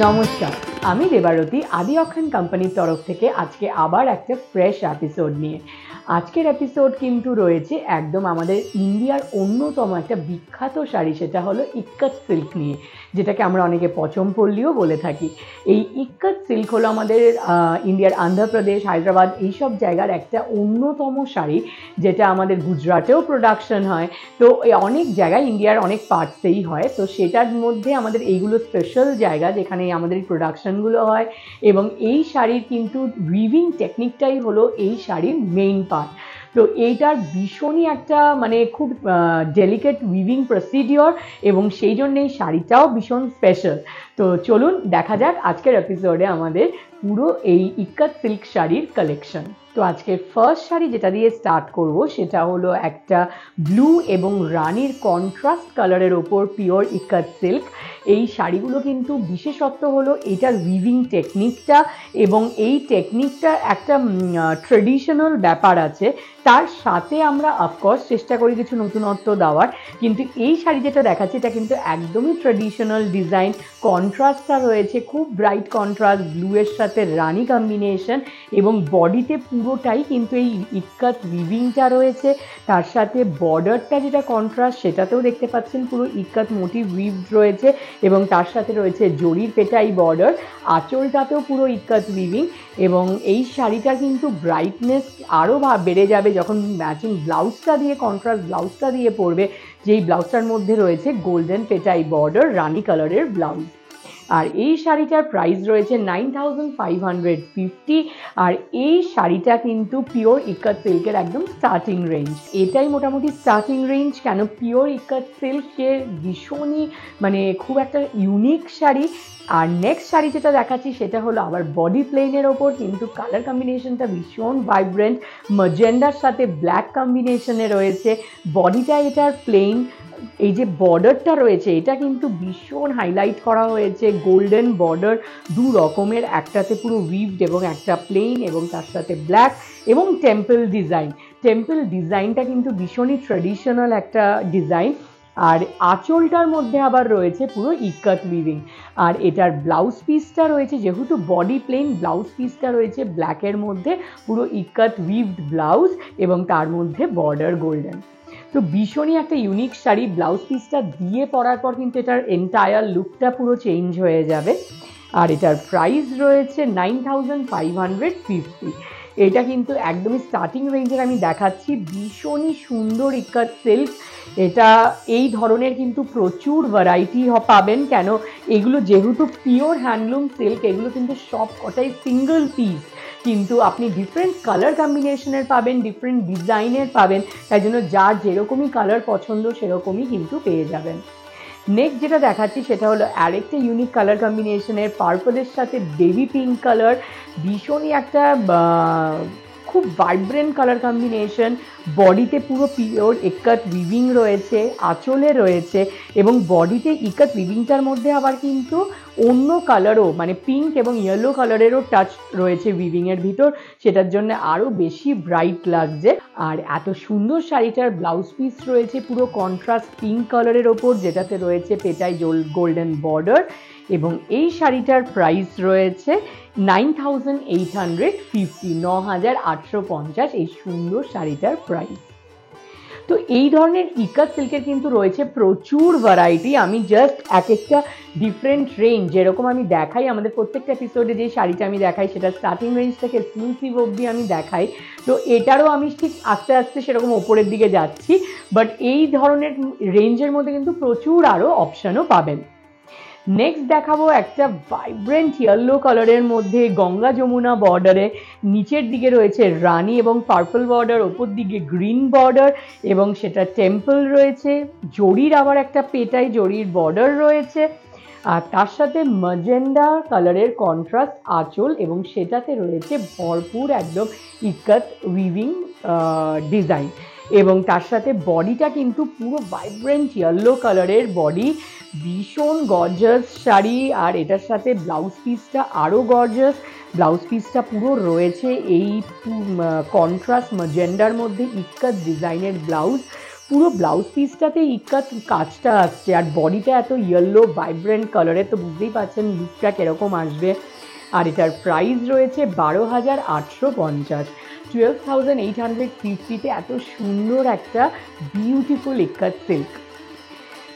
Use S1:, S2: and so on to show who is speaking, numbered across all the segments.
S1: নমস্কার, আমি দেবারতী আদি অক্ষণ কোম্পানির তরফ থেকে আজকে আবার একটা ফ্রেশ এপিসোড নিয়ে। আজকের এপিসোড কিন্তু রয়েছে একদম আমাদের ইন্ডিয়ার অন্যতম একটা বিখ্যাত শাড়ি, সেটা হলো ইক্কত সিল্ক নিয়ে, যেটাকে আমরা অনেকে পচমপল্লীও বলে থাকি। এই ইক্কত সিল্ক হলো আমাদের ইন্ডিয়ার অন্ধ্রপ্রদেশ, হায়দ্রাবাদ এইসব জায়গার একটা অন্যতম শাড়ি, যেটা আমাদের গুজরাটেও প্রোডাকশন হয়। তো অনেক জায়গায় ইন্ডিয়ার অনেক পার্টসেই হয়, তো সেটার মধ্যে আমাদের এইগুলো স্পেশাল জায়গা যেখানে আমাদের প্রোডাকশনগুলো হয়। এবং এই শাড়ির কিন্তু উইভিং টেকনিকটাই হলো এই শাড়ির মেইন পার্ট। তো এইটার ভীষণই একটা মানে খুব ডেলিকেট উইভিং প্রসিডিওর, এবং সেই জন্য এই শাড়িটাও ভীষণ স্পেশাল। তো চলুন দেখা যাক আজকের এপিসোডে আমাদের পুরো এই ইক্কত সিল্ক শাড়ির কালেকশন। তো আজকে ফার্স্ট শাড়ি যেটা দিয়ে স্টার্ট করব সেটা হলো একটা ব্লু এবং রানির কন্ট্রাস্ট কালারের ওপর পিওর ইক্কত সিল্ক। এই শাড়িগুলো কিন্তু বিশেষত্ব হলো এটার উইভিং টেকনিকটা, এবং এই টেকনিকটা একটা ট্রেডিশনাল ব্যাপার আছে, তার সাথে আমরা অফকোর্স চেষ্টা করি কিছু নতুনত্ব দেওয়ার। কিন্তু এই শাড়ি যেটা দেখাচ্ছে এটা কিন্তু একদমই ট্রেডিশনাল ডিজাইন, কন্ট্রাস্টটা রয়েছে খুব ব্রাইট কন্ট্রাস্ট, ব্লুয়ের সাথে রানি কম্বিনেশন, এবং বডিতে পুরোটাই কিন্তু এই ইক্কত উইভিংটা রয়েছে। তার সাথে বর্ডারটা যেটা কন্ট্রাস্ট সেটাতেও দেখতে পাচ্ছেন পুরো ইক্কত মোটিভ উইভড রয়েছে, এবং তার সাথে রয়েছে জরির পেটাই বর্ডার, আঁচলটাতেও পুরো ইক্কত উইভিং। এবং এই শাড়িটা কিন্তু ব্রাইটনেস আরও বেড়ে যাবে যখন ম্যাচিং ব্লাউজটা দিয়ে, কন্ট্রাস্ট ব্লাউজটা দিয়ে পরবে, যেই ব্লাউজটার মধ্যে রয়েছে গোল্ডেন পেটাই বর্ডার, রানি কালারের ব্লাউজ। আর এই শাড়িটার প্রাইস রয়েছে 9550। আর এই শাড়িটা কিন্তু পিওর ইক্কত সিল্কের একদম স্টার্টিং রেঞ্জ। এটাই মোটামুটি স্টার্টিং রেঞ্জ। কেন পিওর ইক্কত সিল্কের ভীষণই মানে খুব একটা ইউনিক শাড়ি। আর নেক্সট শাড়ি যেটা দেখাচ্ছি সেটা হলো আবার বডি প্লেনের ওপর, কিন্তু কালার কম্বিনেশনটা ভীষণ ভাইব্রেন্ট, ম্যাজেন্ডার সাথে ব্ল্যাক কম্বিনেশনে রয়েছে। বডিটা এটার প্লেন, এই যে বর্ডারটা রয়েছে এটা কিন্তু ভীষণ হাইলাইট করা হয়েছে, গোল্ডেন বর্ডার দু রকমের, একটাতে পুরো উইভড এবং একটা প্লেন, এবং তার সাথে ব্ল্যাক এবং টেম্পল ডিজাইন। টেম্পল ডিজাইনটা কিন্তু ভীষণই ট্রেডিশনাল একটা ডিজাইন। আর আঁচলটার মধ্যে আবার রয়েছে পুরো ইক্কত উইভিং। আর এটার ব্লাউজ পিসটা রয়েছে, যেহেতু বডি প্লেন, ব্লাউজ পিসটা রয়েছে ব্ল্যাকের মধ্যে, পুরো ইক্কত উইভড ব্লাউজ, এবং তার মধ্যে বর্ডার গোল্ডেন। তো ভীষণই একটা ইউনিক শাড়ি। ব্লাউজ পিসটা দিয়ে পরার পর কিন্তু এটার এন্টায়ার লুকটা পুরো চেঞ্জ হয়ে যাবে। আর এটার প্রাইস রয়েছে 9550। এটা কিন্তু একদমই স্টার্টিং রেঞ্জের আমি দেখাচ্ছি। ভীষণই সুন্দর ইক্কত সিল্ক। এটা এই ধরনের কিন্তু প্রচুর ভ্যারাইটি পাবেন, কেন এগুলো যেহেতু পিওর হ্যান্ডলুম সিল্ক, এগুলো কিন্তু সব কটাই সিঙ্গল পিস, কিন্তু আপনি ডিফারেন্ট কালার কম্বিনেশনের পাবেন, ডিফারেন্ট ডিজাইনের পাবেন, তাই জন্য যার যেরকমই কালার পছন্দ সেরকমই কিন্তু পেয়ে যাবেন। নেক্সট যেটা দেখাচ্ছি সেটা হলো আরেকটা ইউনিক কালার কম্বিনেশনের, পার্পলের সাথে বেবি পিঙ্ক কালার। ভীষণই একটা খুব ভাইব্রেন্ট কালার কম্বিনেশন। বডিতে পুরো পিওর ইক্কত উইভিং রয়েছে, আঁচলে রয়েছে, এবং বডিতে ইক্কত উইভিংটার মধ্যে আবার কিন্তু অন্য কালারও মানে পিঙ্ক এবং ইয়েলো কালারেরও টাচ রয়েছে উইভিংয়ের ভিতর, সেটার জন্য আরও বেশি ব্রাইট লাগছে। আর এত সুন্দর শাড়িটার ব্লাউজ পিস রয়েছে পুরো কন্ট্রাস্ট পিঙ্ক কালারের ওপর, যেটাতে রয়েছে পেটাই গোল্ডেন বর্ডার। এবং এই শাড়িটার প্রাইস রয়েছে 9850, 9850 এই সুন্দর শাড়িটার প্রাইস। তো এই ধরনের ইক্কত সিল্কের কিন্তু রয়েছে প্রচুর ভ্যারাইটি। আমি জাস্ট এক একটা ডিফারেন্ট রেঞ্জ, যেরকম আমি দেখাই আমাদের প্রত্যেকটা এপিসোডে যে শাড়িটা আমি দেখাই সেটা স্টার্টিং রেঞ্জ থেকে এক্সক্লুসিভ অবধি আমি দেখাই, তো এটারও আমি ঠিক আস্তে আস্তে সেরকম ওপরের দিকে যাচ্ছি। বাট এই ধরনের রেঞ্জের মধ্যে কিন্তু প্রচুর আরও অপশানও পাবেন। নেক্সট দেখাবো একটা ভাইব্রেন্ট ইয়েলো কালারের মধ্যে গঙ্গা যমুনা বর্ডারে, নিচের দিকে রয়েছে রানি এবং পার্পল বর্ডার, ওপর দিকে গ্রিন বর্ডার, এবং সেটা টেম্পল রয়েছে, জরির আবার একটা পেটাই জরির বর্ডার রয়েছে, আর তার সাথে ম্যাজেন্ডা কালারের কন্ট্রাস্ট আঁচল, এবং সেটাতে রয়েছে ভরপুর একদম ইক্কত উইভিং ডিজাইন। এবং তার সাথে বডিটা কিন্তু পুরো ভাইব্রেন্ট ইয়েলো কালারের বডি, ভীষণ গর্জাস শাড়ি। আর এটার সাথে ব্লাউজ পিসটা আরও গর্জাস। ব্লাউজ পিসটা পুরো রয়েছে এই কন্ট্রাস্ট ম্যাজেন্ডার মধ্যে ইক্কত ডিজাইনের ব্লাউজ, পুরো ব্লাউজ পিসটাতে ইক্কাত কাজটা আসছে, আর বডিটা এত ইয়েলো ভাইব্রেন্ট কালারের, তো বুঝতেই পারছেন লুকটা কিরকম আসবে। আর এটার প্রাইস রয়েছে 12,850, 12,850-তে এত সুন্দর একটা বিউটিফুল ইক্কাত সিল্ক।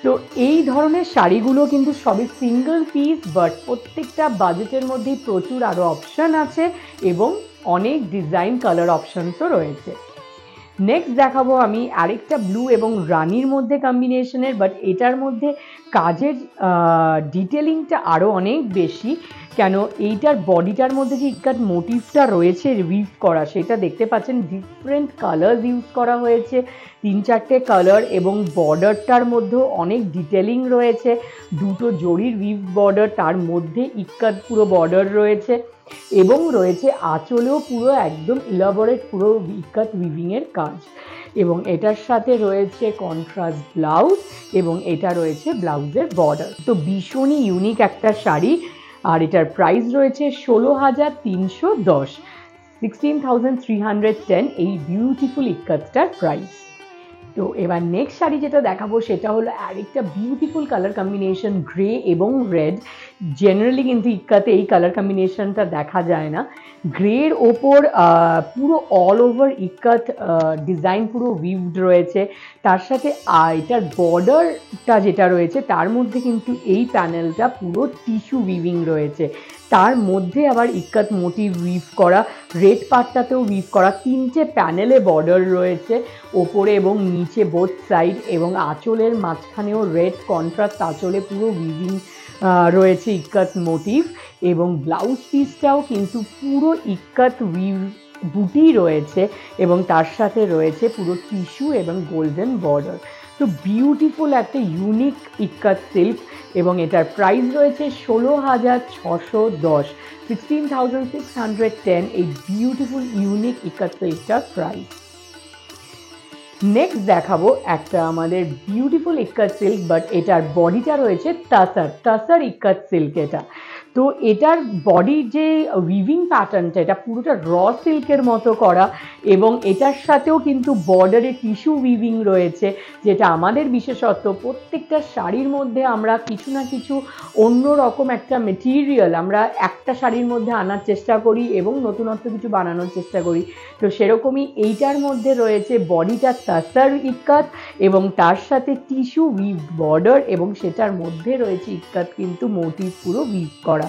S1: তো এই ধরনের শাড়িগুলো কিন্তু সবই সিঙ্গল পিস, বাট প্রত্যেকটা বাজেটের মধ্যেই প্রচুর আরও অপশান আছে এবং অনেক ডিজাইন কালার অপশানসও রয়েছে। নেক্সট দেখাবো আমি আরেকটা ব্লু এবং রানির মধ্যে কম্বিনেশনের, বাট এটার মধ্যে কাজের ডিটেলিংটা আরও অনেক বেশি, কেন এইটার বডিটার মধ্যে যে ইক্কাত মোটিভটা রয়েছে উইভ করা, সেটা দেখতে পাচ্ছেন ডিফারেন্ট কালার ইউজ করা হয়েছে, 3-4টে কালার, এবং বর্ডারটার মধ্যেও অনেক ডিটেলিং রয়েছে, দুটো জরির উইভ বর্ডার, তার মধ্যে ইক্কাত পুরো বর্ডার রয়েছে, এবং রয়েছে আঁচলেও পুরো একদম ইলাবোরেট পুরো ইক্কাত উইভিংয়ের কাজ, এবং এটার সাথে রয়েছে কন্ট্রাস্ট ব্লাউজ, এবং এটা রয়েছে ব্লাউজের বর্ডার। তো ভীষণই ইউনিক একটা শাড়ি, আর এটার প্রাইস রয়েছে 16,310, 16,310 এই বিউটিফুল ইক্কাতটার প্রাইস। তো এবার নেক্সট শাড়ি যেটা দেখাবো সেটা হলো আরেকটা বিউটিফুল কালার কম্বিনেশন, গ্রে এবং রেড। জেনারেলি কিন্তু ইক্কাতে এই কালার কম্বিনেশনটা দেখা যায় না। গ্রের ওপর পুরো অল ওভার ইক্কাত ডিজাইন পুরো উইভড রয়েছে, তার সাথে এটার বর্ডারটা যেটা রয়েছে তার মধ্যে কিন্তু এই প্যানেলটা পুরো টিস্যু উইভিং রয়েছে, তার মধ্যে আবার ইক্কাত মোটিভ উইভ করা, রেড পার্টটাতেও উইভ করা, 3টে প্যানেলে বর্ডার রয়েছে ওপরে এবং নিচে বোথ সাইড, এবং আঁচলের মাঝখানেও রেড কন্ট্রাস্ট আঁচলে পুরো উইভিং রয়েছে ইক্কাত মোটিভ, এবং ব্লাউজ পিসটাও কিন্তু পুরো ইক্কাত উইভ বুটি রয়েছে, এবং তার সাথে রয়েছে পুরো টিস্যু এবং গোল্ডেন বর্ডার। তো বিউটিফুল একটা ইউনিক ইক্কাত সিল্ক, এবং এটার প্রাইস রয়েছে 16,610, 16,610 এই বিউটিফুল ইউনিক ইক্কাত সিল্কটার প্রাইস। নেক্সট দেখাবো একটা আমাদের বিউটিফুল ইক্কাত সিল্ক, বাট এটার বডিটা রয়েছে টাসার ইক্কাত সিল্ক। তো এটার বডির যে উইভিং প্যাটার্নটা, এটা পুরোটা র সিল্কের মতো করা, এবং এটার সাথেও কিন্তু বর্ডারে টিস্যু উইভিং রয়েছে, যেটা আমাদের বিশেষত্ব। প্রত্যেকটা শাড়ির মধ্যে আমরা কিছু না কিছু অন্য রকম একটা মেটেরিয়াল আমরা একটা শাড়ির মধ্যে আনার চেষ্টা করি এবং নতুনত্ব কিছু বানানোর চেষ্টা করি। তো সেরকমই এইটার মধ্যে রয়েছে বডিটা টাসার ইক্কাত, এবং তার সাথে টিস্যু উইভ বর্ডার, এবং সেটার মধ্যে রয়েছে ইক্কাত কিন্তু মোটিভ পুরো উইভ করা।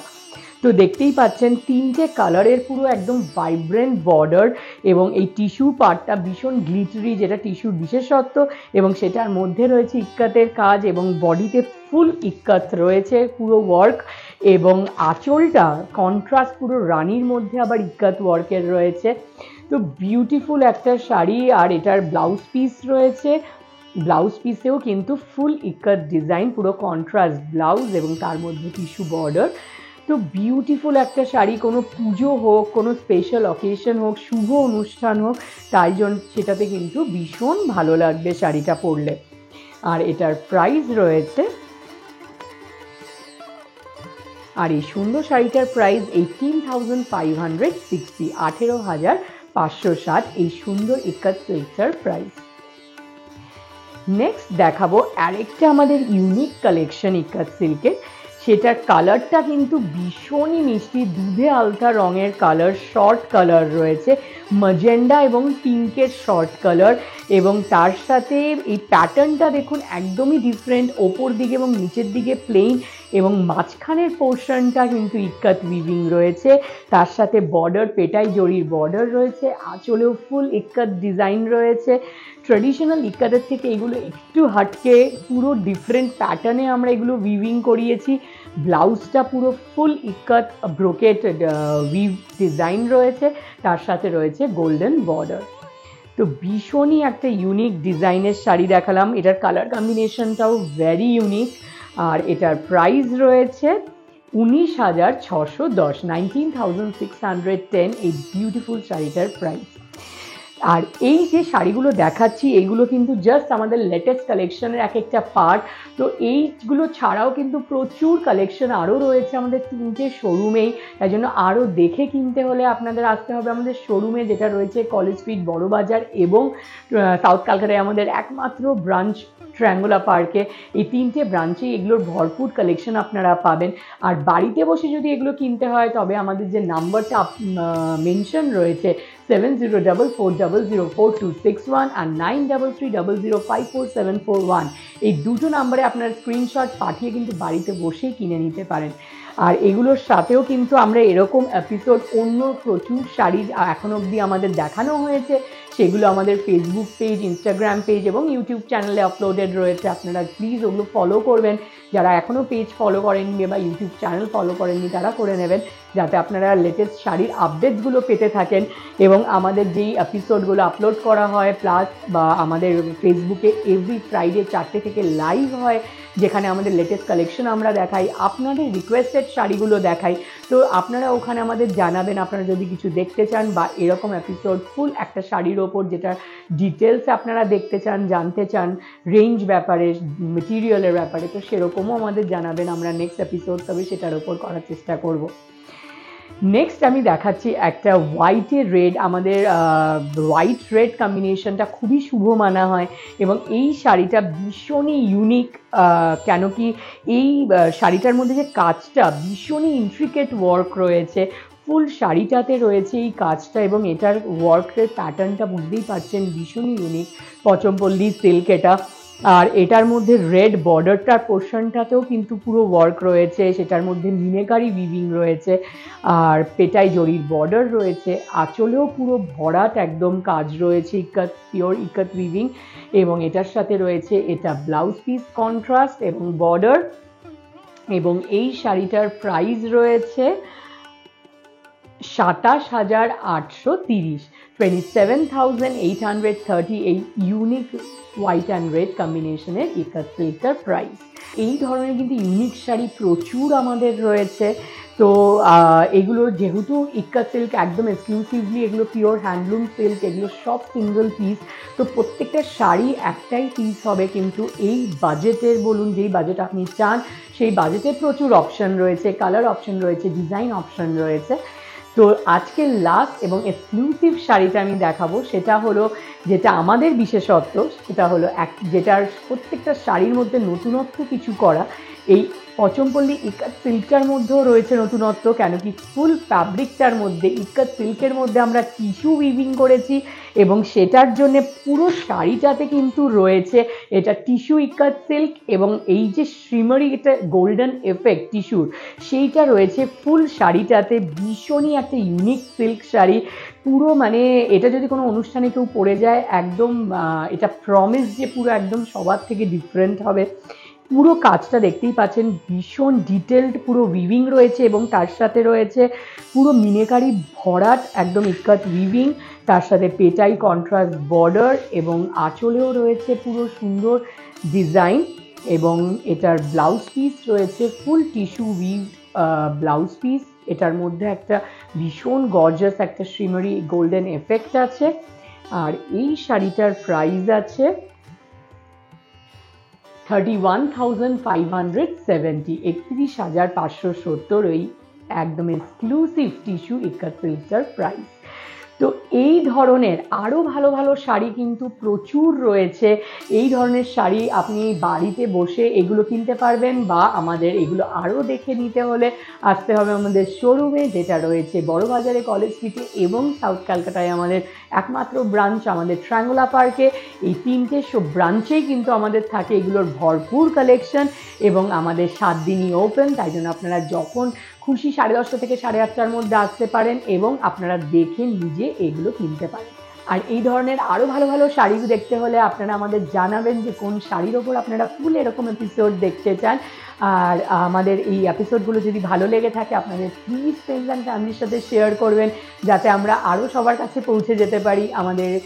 S1: তো দেখতেই পাচ্ছেন 3টে কালারের পুরো একদম ভাইব্রেন্ট বর্ডার, এবং এই টিস্যু পার্টটা ভীষণ গ্লিটারি, যেটা টিস্যুর বিশেষত্ব, এবং সেটার মধ্যে রয়েছে ইক্কাতের কাজ, এবং বডিতে ফুল ইক্কাত রয়েছে পুরো ওয়ার্ক, এবং আঁচলটা কন্ট্রাস্ট পুরো রানির মধ্যে আবার ইক্কাত ওয়ার্কের রয়েছে। তো বিউটিফুল একটা শাড়ি, আর এটার ব্লাউজ পিস রয়েছে, ব্লাউজ পিসেও কিন্তু ফুল ইক্কাত ডিজাইন, পুরো কন্ট্রাস্ট ব্লাউজ, এবং তার মধ্যে টিস্যু বর্ডার। তো বিউটিফুল একটা শাড়ি, কোনো পুজো হোক, কোনো স্পেশাল অকেশন হোক, শুভ অনুষ্ঠান হোক, তাই জন্য সেটাতে কিন্তু ভীষণ ভালো লাগবে শাড়িটা পরলে। আর এটার প্রাইস রয়েছে, আর এই সুন্দর শাড়িটার প্রাইস 18,560, 18,560 এই সুন্দর ইক্কাত সিল্কটার প্রাইস। নেক্সট দেখাবো আরেকটা আমাদের ইউনিক কালেকশন ইক্কাত সিল্কের, সেটার কালারটা কিন্তু ভীষণই মিষ্টি, দুধে আলতা রঙের কালার, শর্ট কালার রয়েছে, ম্যাজেন্ডা এবং পিঙ্কের শর্ট কালার, এবং তার সাথে এই প্যাটার্নটা দেখুন একদমই ডিফারেন্ট, ওপর দিকে এবং নিচের দিকে প্লেন, এবং মাঝখানের পোর্শনটা কিন্তু ইক্কাত উইভিং রয়েছে, তার সাথে বর্ডার পেটাই জরির বর্ডার রয়েছে, আঁচলেও ফুল ইক্কাত ডিজাইন রয়েছে। ট্রেডিশনাল ইক্কাতের থেকে এগুলো একটু হাটকে পুরো ডিফারেন্ট প্যাটার্নে আমরা এগুলো উইভিং করিয়েছি। ব্লাউজটা পুরো ফুল ইক্কাত ব্রোকেট উইভ ডিজাইন রয়েছে, তার সাথে রয়েছে গোল্ডেন বর্ডার। তো ভীষণই একটা ইউনিক ডিজাইনের শাড়ি দেখালাম, এটার কালার কম্বিনেশনটাও ভেরি ইউনিক, আর এটার প্রাইস রয়েছে 19,610, 19,610 এই বিউটিফুল শাড়িটার প্রাইস। আর এই যে শাড়িগুলো দেখাচ্ছি এগুলো কিন্তু জাস্ট আমাদের লেটেস্ট কালেকশনের এক একটা পার্ট। তো এইগুলো ছাড়াও কিন্তু প্রচুর কালেকশন আরও রয়েছে আমাদের 3টে শোরুমেই, তাই জন্য আরও দেখে কিনতে হলে আপনাদের আসতে হবে আমাদের শোরুমে, যেটা রয়েছে কলেজ স্ট্রিট বড়বাজার এবং সাউথ ক্যালকাটায় আমাদের একমাত্র ব্রাঞ্চ ট্রায়াঙ্গুলার পার্কে। এই 3টে ব্রাঞ্চেই এগুলোর ভরপুর কালেকশন আপনারা পাবেন। আর বাড়িতে বসে যদি এগুলো কিনতে হয় তবে আমাদের যে নাম্বারটা মেনশন রয়েছে 7044004261 আর 9330054741, এই দুটো নাম্বারে আপনার স্ক্রিনশট পাঠিয়ে কিন্তু বাড়িতে বসেই কিনে নিতে পারেন। আর এগুলোর সাথেও কিন্তু আমরা এরকম এপিসোড অন্য প্রচুর শাড়ি এখনো অবধি আমাদের দেখানো হয়েছে, সেগুলো আমাদের ফেসবুক পেজ, ইনস্টাগ্রাম পেজ এবং ইউটিউব চ্যানেলে আপলোডেড রয়েছে। আপনারা প্লিজ ওগুলো ফলো করবেন, যারা এখনও পেজ ফলো করেননি বা ইউটিউব চ্যানেল ফলো করেননি তারা করে নেবেন, যাতে আপনারা লেটেস্ট শাড়ির আপডেটসগুলো পেতে থাকেন। এবং আমাদের যেই এপিসোডগুলো আপলোড করা হয় প্লাস বা আমাদের ফেসবুকে এভরি ফ্রাইডে 4টে থেকে লাইভ হয়, যেখানে আমাদের লেটেস্ট কালেকশন আমরা দেখাই, আপনাদের রিকোয়েস্টেড শাড়িগুলো দেখাই। তো আপনারা ওখানে আমাদের জানাবেন আপনারা যদি কিছু দেখতে চান বা এরকম এপিসোড ফুল একটা শাড়ির ওপর যেটা ডিটেলসে আপনারা দেখতে চান, জানতে চান, রেঞ্জ ব্যাপারে, মেটেরিয়ালের ব্যাপারে, তো সেরকমও আমাদের জানাবেন। আমরা নেক্সট এপিসোড তবে সেটার ওপর করার চেষ্টা করব। নেক্সট আমি দেখাচ্ছি একটা হোয়াইটে রেড। আমাদের হোয়াইট রেড কম্বিনেশনটা খুবই শুভ মানা হয় এবং এই শাড়িটা ভীষণই ইউনিক। কেন কি এই শাড়িটার মধ্যে যে কাজটা ভীষণই ইন্ট্রিকেট ওয়ার্ক রয়েছে, ফুল শাড়িটাতে রয়েছে এই কাজটা এবং এটার ওয়ার্কের প্যাটার্নটা বুঝতেই পারছেন ভীষণই ইউনিক। পচমপল্লী সিল্ক এটা, আর এটার মধ্যে রেড বর্ডারটার পোর্শনটাতেও কিন্তু পুরো ওয়ার্ক রয়েছে, সেটার মধ্যে মিনেকারি উইভিং রয়েছে আর পেটাই জরির বর্ডার রয়েছে, আঁচলেও পুরো ভরাট একদম কাজ রয়েছে, ইকাত, পিওর ইকাত উইভিং। এবং এটার সাথে রয়েছে এটা ব্লাউজ পিস কন্ট্রাস্ট এবং বর্ডার। এবং এই শাড়িটার প্রাইস রয়েছে 27,830, 27,830 এই ইউনিক হোয়াইট অ্যান্ড রেড কম্বিনেশনের ইকাত সিল্কের প্রাইস। এই ধরনের কিন্তু ইউনিক শাড়ি প্রচুর আমাদের রয়েছে। তো এগুলো যেহেতু ইকাত সিল্ক একদম এক্সক্লুসিভলি, এগুলো পিওর হ্যান্ডলুম সিল্ক, এগুলো সব সিঙ্গেল পিস। তো প্রত্যেকটা শাড়ি একটাই পিস হবে, কিন্তু এই বাজেটের বলুন, যেই বাজেট আপনি চান সেই বাজেটে প্রচুর অপশন রয়েছে, কালার অপশন রয়েছে, ডিজাইন অপশন রয়েছে। তো আজকের লাস্ট এবং এক্সক্লুসিভ শাড়িটা আমি দেখাবো, সেটা হলো যেটা আমাদের বিশেষত্ব, সেটা হলো যেটার প্রত্যেকটা শাড়ির মধ্যে নতুনত্ব কিছু করা। এই পচমপল্লী ইকাত সিল্কটার মধ্যেও রয়েছে নতুনত্ব, কেন কি ফুল ফ্যাব্রিকটার মধ্যে ইকাত সিল্কের মধ্যে আমরা টিস্যু উইভিং করেছি এবং সেটার জন্য পুরো শাড়িটাতে কিন্তু রয়েছে এটা টিস্যু ইকাত সিল্ক এবং এই যে শ্রিমারি এটা গোল্ডেন এফেক্ট টিস্যুর, সেইটা রয়েছে ফুল শাড়িটাতে। ভীষণই একটা ইউনিক সিল্ক শাড়ি পুরো, মানে এটা যদি কোনো অনুষ্ঠানে কেউ পরে যায় একদম এটা প্রমিস যে পুরো একদম সবার থেকে ডিফারেন্ট হবে। পুরো কাজটা দেখতেই পাচ্ছেন ভীষণ ডিটেলড, পুরো উইভিং রয়েছে এবং তার সাথে রয়েছে পুরো মিনেকারি ভরাট একদম ইকাত উইভিং, তার সাথে পেটাই কন্ট্রাস্ট বর্ডার এবং আঁচলেও রয়েছে পুরো সুন্দর ডিজাইন। এবং এটার ব্লাউজ পিস রয়েছে ফুল টিস্যু উইভ ব্লাউজ পিস। এটার মধ্যে একটা ভীষণ গর্জাস একটা শ্রিমারি গোল্ডেন এফেক্ট আছে। আর এই শাড়িটার প্রাইস আছে 31,570, 31,570 এই একদম এক্সক্লুসিভ টিস্যু ইকাত সিল্কটার প্রাইস। তো এই ধরনের আরও ভালো ভালো শাড়ি কিন্তু প্রচুর রয়েছে। এই ধরনের শাড়ি আপনি বাড়িতে বসে এগুলো কিনতে পারবেন বা আমাদের এগুলো আরও দেখে নিতে হলে আসতে হবে আমাদের শোরুমে, যেটা রয়েছে বড়বাজারে কলেজ স্ট্রিটে এবং সাউথ ক্যালকাটায় আমাদের একমাত্র ব্রাঞ্চ আমাদের ট্রায়াঙ্গুলার পার্কে। এই 3টে ব্রাঞ্চেই কিন্তু আমাদের থাকে এগুলোর ভরপুর কালেকশন এবং আমাদের 7 দিনই ওপেন, তাই জন্য আপনারা যখন খুশি 10:30 থেকে 8:30টার মধ্যে আসতে পারেন এবং আপনারা দেখে নিজে এগুলো কিনতে পারেন। আর এই ধরনের আরও ভালো ভালো শাড়ি দেখতে হলে আপনারা আমাদের জানাবেন যে কোন শাড়ির ওপর আপনারা ফুল এরকম এপিসোড দেখতে চান। আর আমাদের এই এপিসোডগুলো যদি ভালো লেগে থাকে আপনাদের প্লিজ ফ্রেন্ডস অ্যান্ড ফ্যামিলির সাথে শেয়ার করবেন, যাতে আমরা আরও সবার কাছে পৌঁছে যেতে পারি। আমাদের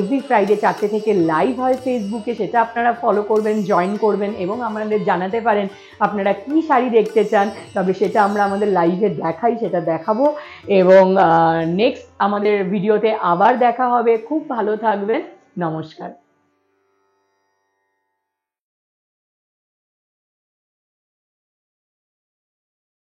S1: এভরি ফ্রাইডে 4টে থেকে লাইভ হয় ফেসবুকে, সেটা আপনারা ফলো করবেন, জয়েন করবেন এবং আমাদের জানাতে পারেন আপনারা কি শাড়ি দেখতে চান, তবে সেটা আমরা আমাদের লাইভে দেখাই, সেটা দেখাবো। এবং নেক্সট আমাদের ভিডিওতে আবার দেখা হবে। খুব ভালো থাকবেন। নমস্কার।